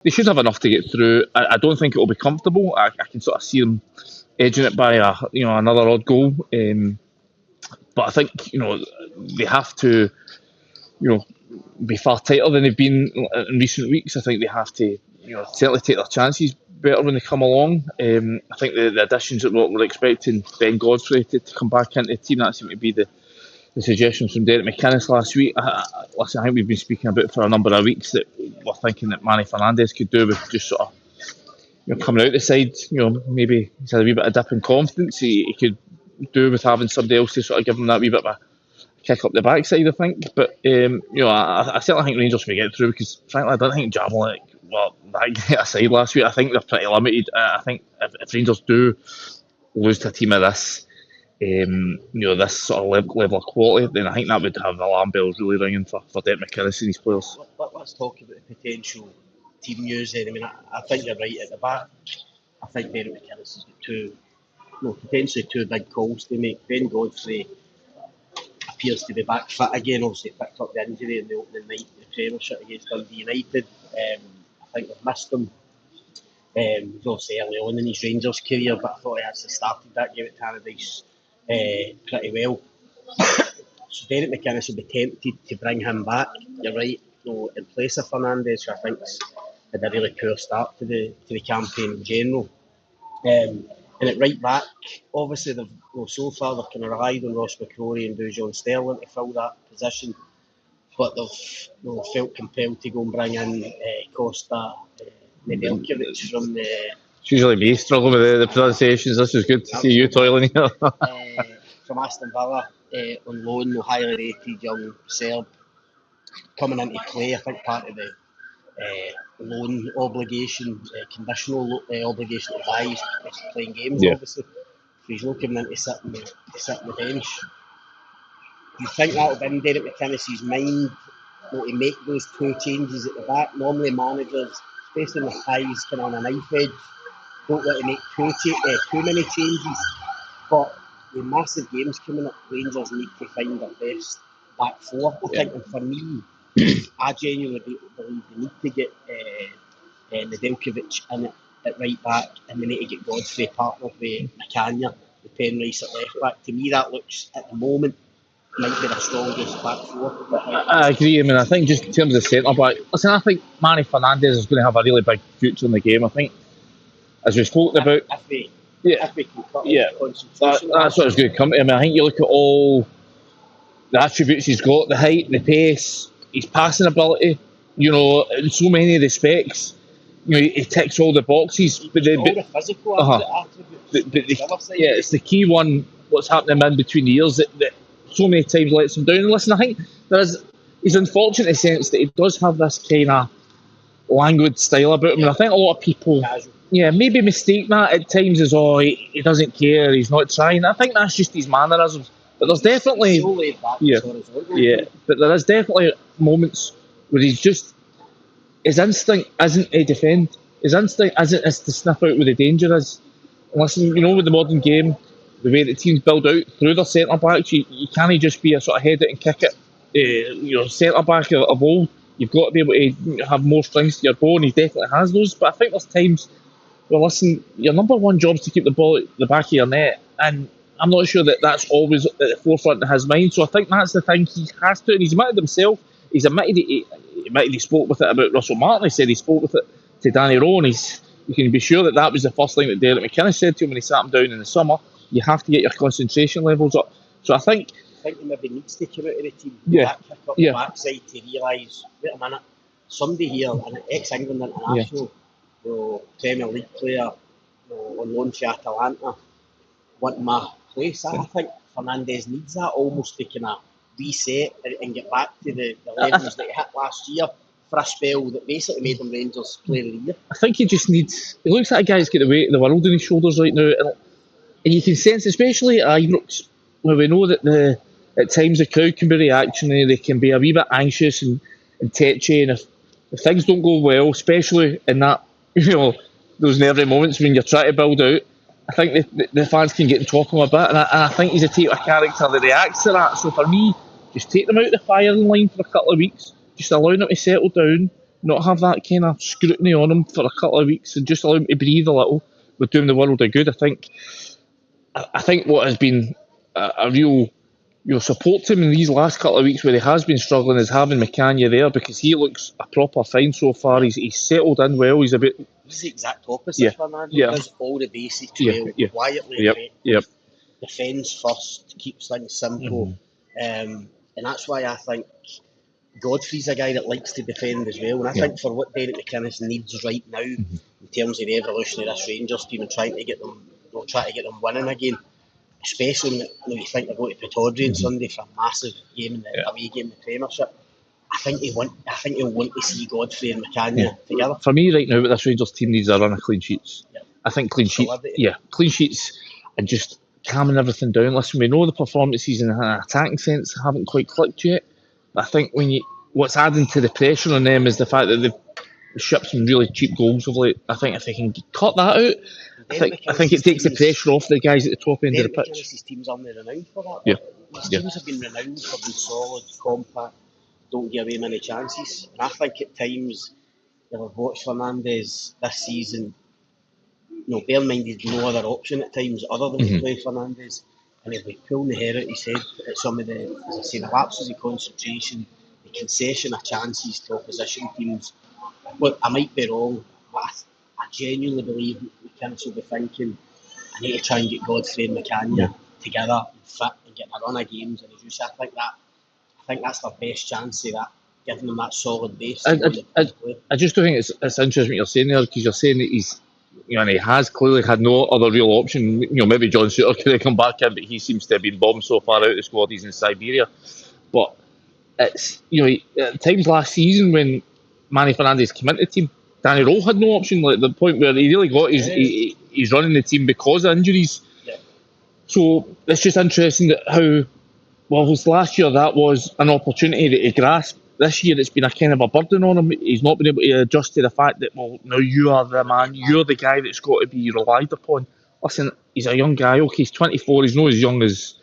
They should have enough to get through. I don't think it will be comfortable. I can sort of see them edging it by another odd goal. But I think they have to be far tighter than they've been in recent weeks. I think they have to certainly take their chances better when they come along. I think the additions that we're expecting Ben Godfrey to come back into the team, that seemed to be the suggestions from Derek McInnes last week. Listen, I think we've been speaking about for a number of weeks that we're thinking that Manny Fernandez could do with just sort of coming out the side. Maybe he's had a wee bit of dip in confidence. He could do with having somebody else to sort of give him that wee bit of a kick up the backside, I think. But I certainly think Rangers will get through because frankly I don't think Jablonec that great a side last week. I think they're pretty limited. I think if Rangers do lose to a team of this this sort of level of quality, then I think that would have alarm bells really ringing for Derek McInnes and his players. Let's talk about the potential team news then. I mean, I think you're right at the back. I think Derek McInnes has got potentially two big calls to make. Ben Godfrey appears to be back fit again. Obviously picked up the injury in the opening night of the Premiership against Dundee United. I think they've missed him. He was obviously early on in his Rangers career, but I thought he actually started that game at Tannadice pretty well. So Derek McInnes would be tempted to bring him back. You're right, in place of Fernandez, who I think's had a really poor start to the campaign in general. And at right back, obviously so far they've kind of relied on Ross McCrory and John Sterling to fill that position, but they've felt compelled to go and bring in Costa Nedeljkovic from the. It's usually me struggling with the pronunciations. This is good to see you toiling here. From Aston Villa on loan, the highly rated young Serb coming into play. I think part of the loan obligation, conditional obligation to buy is playing games, obviously. So he's not coming in to sit on the bench. Do you think that will be in Derek McInnes' mind to make those two changes at the back? Normally managers, especially in the ties kind of on a knife edge, don't want to make too many changes. But with massive games coming up, Rangers need to find their best back four. I think, and for me, I genuinely believe they need to get Nedeljkovic in at right back, and they need to get Godfrey partnered with McInnes, the Penrice at left back. To me, that looks at the moment might be the strongest back four. I agree. I mean, I think just in terms of centre back, listen, I think Manny Fernandez is going to have a really big future in the game. I think, as we've spoken about, if we can cut that's what it's going to come to. I mean, I think you look at all the attributes he's got, the height, the pace, his passing ability, in so many respects, he ticks all the boxes. But the physical attributes. It's the key one, what's happening in between the years that so many times lets him down. And listen, I think he's unfortunate in the sense that he does have this kind of languid style about him. And I think a lot of people maybe mistake that at times as, he doesn't care, he's not trying. I think that's just his mannerisms. But there's definitely but there is definitely moments where he's just, his instinct isn't to defend. His instinct isn't to sniff out where the danger is. And listen, with the modern game, the way that teams build out through their centre backs, you can't just be a sort of head it and kick it. Centre back of old, you've got to be able to have more strings to your bow, and he definitely has those. But I think there's times where, listen, your number one job is to keep the ball at the back of your net, and I'm not sure that that's always at the forefront of his mind. So I think that's the thing he has to, and he's admitted himself. He's admitted he spoke with it about Russell Martin. He said he spoke with it to Danny Rowe, and you can be sure that was the first thing that Derek McInnes said to him when he sat him down in the summer. You have to get your concentration levels up. So I think he maybe needs to come out of the team, kick up the backside to realise, wait a minute, somebody here, an ex-England international, Premier League player, on loan to Atalanta, want my place. I think Fernandez needs that almost to kind of reset and get back to the levels that he hit last year for a spell that basically made him Rangers Player of the Year. I think he looks like a guy who's got the weight of the world on his shoulders right now, and you can sense, especially at Ibrox, where we know that at times the crowd can be reactionary, they can be a wee bit anxious and tetchy, and if things don't go well, especially in that those nervy moments when you're trying to build out, I think the fans can get in top of him a bit, and I think he's a type of character that reacts to that. So for me, just take them out of the firing line for a couple of weeks, just allow them to settle down, not have that kind of scrutiny on him for a couple of weeks and just allow him to breathe a little would do him the world of good. I think what has been a real support to him in these last couple of weeks where he has been struggling is having McInnes there, because he looks a proper find so far. He's settled in well. He's the exact opposite. Fernando does all the basics well, quietly, defends first, keeps things simple, and that's why I think Godfrey's a guy that likes to defend as well. And I think for what Derek McInnes needs right now in terms of the evolution of this Rangers team and trying to get them winning again, especially when you think they're going to Pittodrie on Sunday for a massive game in the away game in the Premiership. I think he'll want to see Godfrey and McInnes together. For me right now, what this Rangers team needs are a run of clean sheets. I think clean sheets and just calming everything down. Listen, we know the performances in an attacking sense haven't quite clicked yet. But I think what's adding to the pressure on them is the fact that they've shipped some really cheap goals of late. I think if they can cut that out, I think it takes the pressure off the guys at the top end of the pitch. McInnes' teams aren't renowned for that. His teams have been renowned for being solid, compact, don't give away many chances. And I think at times, you'll have watched Fernandes this season, bear in mind he's no other option at times other than to play Fernandes. And he'll be pulling the hair out his head at some of the, as I say, the lapses of concentration, the concession of chances to opposition teams. Look, I might be wrong, but I genuinely believe McInnes will be thinking, I need to try and get Godfrey and McInnes together and fit and get a run of games. And as you say, I think that's their best chance of that, giving them that solid base. I just don't think it's interesting what you're saying there, because you're saying that he's, and he has clearly had no other real option. Maybe John Suter could have come back in, but he seems to have been bombed so far out of the squad. He's in Siberia. But it's, at times last season when Manny Fernandes came into the team, Danny Rowe had no option. Like the point where he really got he's running the team because of injuries. So it's just interesting that last year that was an opportunity that he grasped. This year it's been a kind of a burden on him. He's not been able to adjust to the fact that, now you are the man, you're the guy that's got to be relied upon. Listen, he's a young guy, okay, he's 24, he's not as young as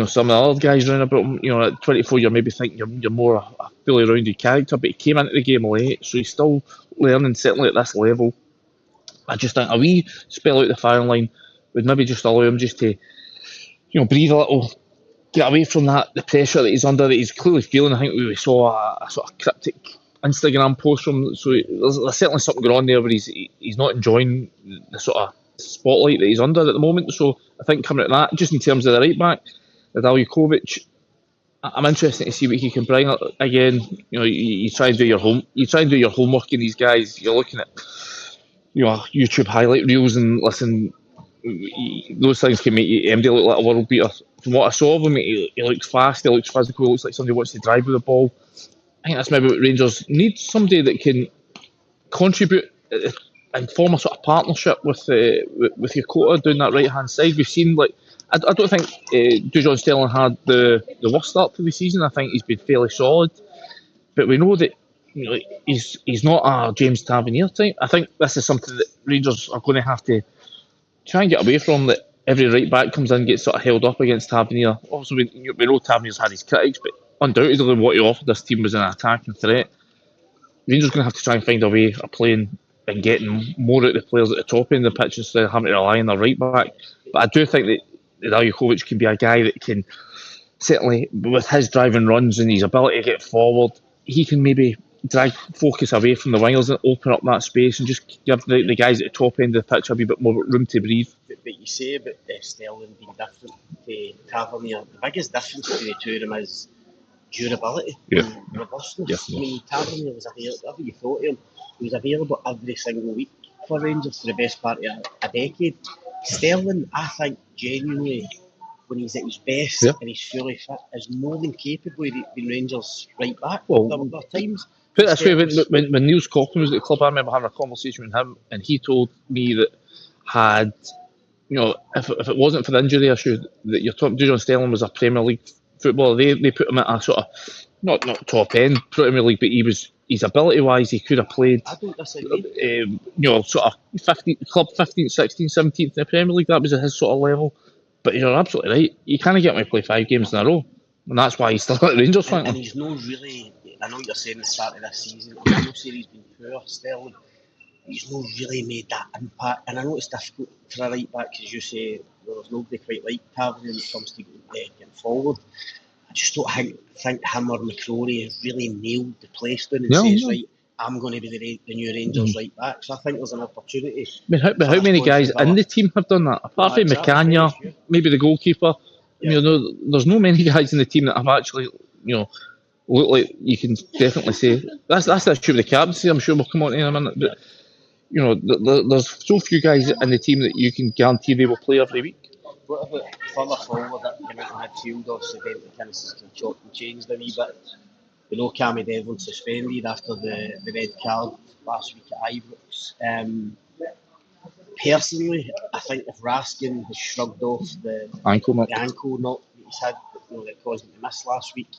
some of the other guys around about him. At 24 you're maybe thinking you're more a fully rounded character, but he came into the game late, so he's still learning, certainly at this level. I just think a wee spell out the firing line would maybe just allow him just to breathe a little, get away from the pressure that he's under, that he's clearly feeling. I think we saw a sort of cryptic Instagram post from him, so there's certainly something going on there where he's not enjoying the sort of spotlight that he's under at the moment. So I think coming at that, just in terms of the right back, Radaljukovic, I'm interested to see what he can bring. Again, you try and do your homework in these guys. You're looking at YouTube highlight reels, and listen, those things can make MD look like a world beater. From what I saw of him, he looks fast, he looks physical, he looks like somebody who wants to drive with the ball. I think that's maybe what Rangers need, somebody that can contribute and form a sort of partnership with Yokota down that right hand side. We've seen, I don't think Dujon Sterling had the worst start to the season. I think he's been fairly solid, but we know that he's not a James Tavernier type. I think this is something that Rangers are going to have to try and get away from, that every right back comes in, gets sort of held up against Tavernier. Also, we know Tavernier's had his critics, but undoubtedly what he offered this team was an attacking threat. Rangers are going to have to try and find a way of playing and getting more out of the players at the top end of the pitch instead of having to rely on their right back. But I do think that Radaljukovic can be a guy that can, certainly with his driving runs and his ability to get forward, he can maybe drag focus away from the wingers and open up that space and just give the guys at the top end of the pitch a wee bit more room to breathe. But you say about Sterling being different to Tavernier. The biggest difference between the two of them is durability and robustness. I mean, Tavernier was available, whatever you thought of him, he was available every single week for Rangers for the best part of a decade. Sterling, I think, genuinely, when he's at his best and he's fully fit, is more than capable of being Rangers right back. There are times. Put it this way, when Niels Coughlin was at the club, I remember having a conversation with him, and he told me that if it wasn't for the injury issue that you're talking, Dujon Sterling was a Premier League footballer. They put him at a sort of not top end Premier League, but his ability wise, he could have played. I don't disagree. Sort of 15th, 16th, 17th in the Premier League. That was at his sort of level. But you're absolutely right. You can't get him to play 5 games in a row, and that's why he's still at Rangers. And he's not really. I know you're saying the start of this season. I'm not saying he's been poor, Sterling. He's not really made that impact, and I know it's difficult for a right back because you say there's nobody quite like Tavernier when it comes to getting forward. I just don't think him or McCrory has really nailed the place down and says, right, I'm going to be the new Rangers right back. So I think there's an opportunity. But how many guys in the team have done that? Apart from McInnes, maybe the goalkeeper. Yeah. There's no many guys in the team that have actually, look like you can definitely say that's the issue with the captaincy. I'm sure we'll come on to in a minute, but there's so few guys in the team that you can guarantee they will play every week. What about further forward that came into midfield? Obviously, Ben McInnes has been chopped and changed a wee bit. Cammy Devlin suspended after the red card last week at Ibrox. Personally, I think if Raskin has shrugged off the ankle knock that he's had, that caused him to miss last week,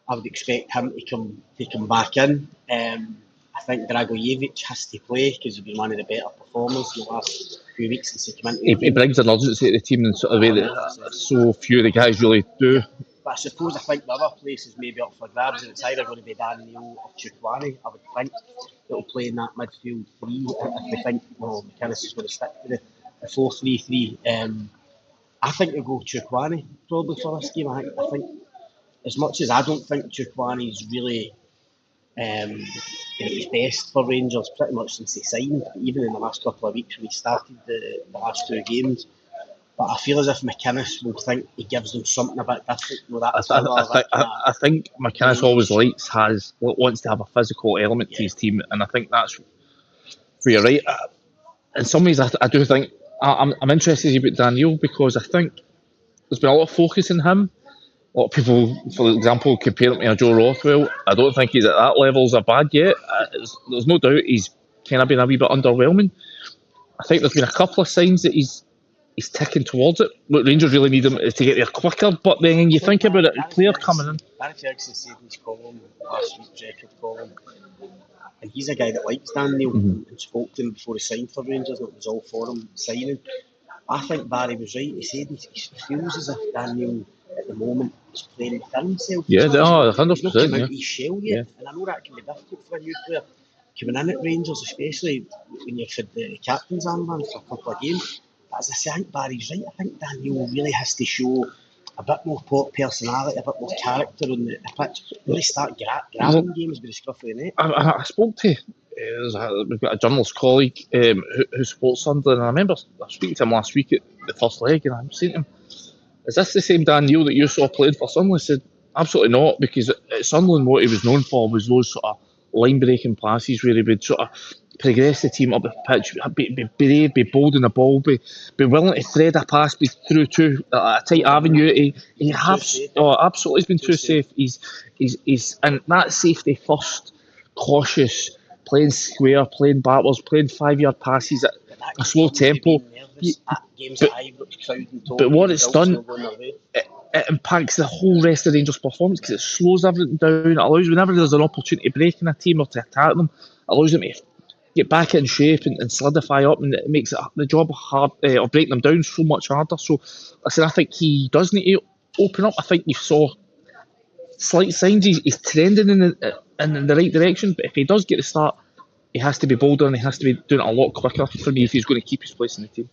I would expect him to come back in. I think Dragojevic has to play because he's been one of the better performers in the last few weeks since he came in. He brings an urgency to the team in sort of way that so few of the guys really do. But I think the other places may be up for grabs, and it's either going to be Daniel or Chukwani. I would think that will play in that midfield three if they think McInnes is going to stick to the 4-3-3. I think they'll go Chukwani probably for this game. I think as much as I don't think Chukwani is really his best for Rangers pretty much since he signed, even in the last couple of weeks when he started the last two games. But I feel as if McInnes will think he gives them something a bit different. I think McInnes always wants to have a physical element to his team, and I think that's where you're right. In some ways, I do think I'm interested about Daniel because I think there's been a lot of focus on him. A lot of people, for example, compare him to Joe Rothwell. I don't think he's at that level as a bad yet. There's no doubt he's kind of been a wee bit underwhelming. I think there's been a couple of signs that he's ticking towards it. Look, Rangers really need him to get there quicker, but then you think about it, a player coming in. Danny Ferguson said in his column last week's record column, and he's a guy that likes Daniel and spoke to him before he signed for Rangers, and it was all for him signing. I think Barry was right. He said he feels as if Daniel at the moment is playing within himself. Yeah, 100%. He's not come out of his shell yet, and I know that can be difficult for a new player coming in at Rangers, especially when you've had the captain's armband for a couple of games. But as I say, I think Barry's right. I think Daniel really has to show a bit more personality, a bit more character on the pitch. Really start grabbing games with the scruff of the net. I spoke to we've got a journalist colleague who supports Sunderland, and I remember speaking to him last week at the first leg, and I'm saying to him, is this the same Daniel that you saw playing for Sunderland? He said, absolutely not, because at Sunderland what he was known for was those sort of line-breaking passes where he would sort of progress the team up the pitch, be brave, be bold in the ball, be willing to thread a pass through to a tight avenue. Absolutely, he's been too safe. He's and that safety first, cautious, playing square, playing backwards, playing 5-yard passes at a slow tempo. But what it's done, it impacts the whole rest of the Rangers' performance because it slows everything down. It allows, whenever there's an opportunity to break in a team or to attack them, it allows them to get back in shape and solidify up, and it makes the job hard of breaking them down so much harder. So, I think he does need to open up. I think you saw slight signs he's trending in the right direction, but if he does get the start, he has to be bolder and he has to be doing it a lot quicker for me if he's going to keep his place in the team.